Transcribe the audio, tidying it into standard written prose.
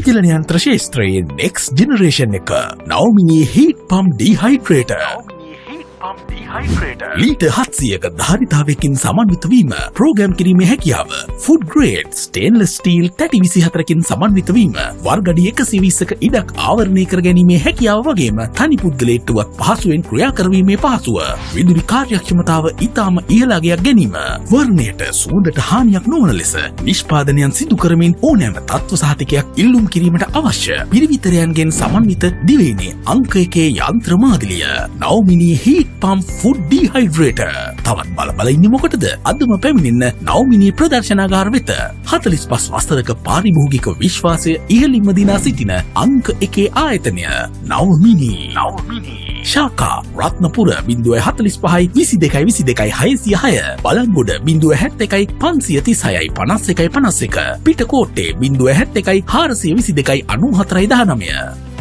පුද්ගලන යන්ත්‍ර ශේෂ්ත්‍රයේ next generation එක නවමිනි heat pump ඩිහයිඩ්‍රේටර් ලීට 700ක ධාරිතාවයකින් සමන්විත වීම ප්‍රෝග්‍රෑම් කිරීමේ හැකියාව ෆුඩ් ග්‍රේඩ් ස්ටේන්ලස් ස්ටීල් තැටි 24කින් සමන්විත වීම වර්ගඩි 120ක ඉඩක් ආවරණය කර ගැනීමේ හැකියාව වගේම තනි පුද්ගලයෙක්ටවත් පහසුවෙන් ක්‍රියා කරවීමේ පහසුව විදුලි කාර්යක්ෂමතාව ඉතාම ඉහළගයක් ගැනීම වර්ණයට සුවඳට හානියක් නොවන ලෙස නිෂ්පාදනයන් සිදු කරමින් ඕනෑම තත්ත්ව සහතිකයක් ඉල්ලුම් කිරීමට අවශ්‍ය පිරිවිතරයන්ගෙන් සමන්විත දිවයිනේ අංක 1 යන්ත්‍ර මාදිලිය නවමිනි හීට් පම්ප් ෆුඩ් ඩිහයිඩ්‍රේටර් තවත් බල ඉන්නේ මොකටද අදම පැමිණෙන්න නවමිනි ප්‍රදර්ශනාගාර වෙත 45 වසරක පාරිභෝගික විශ්වාසය ඉහළින්ම දිනා සිටින අංක 1 ආයතනය නවමිනි ශාකා රත්නපුර 045 22 22 606 බලංගොඩ 071 536 51 51 පිටකොට්ටේ 071 422 94 19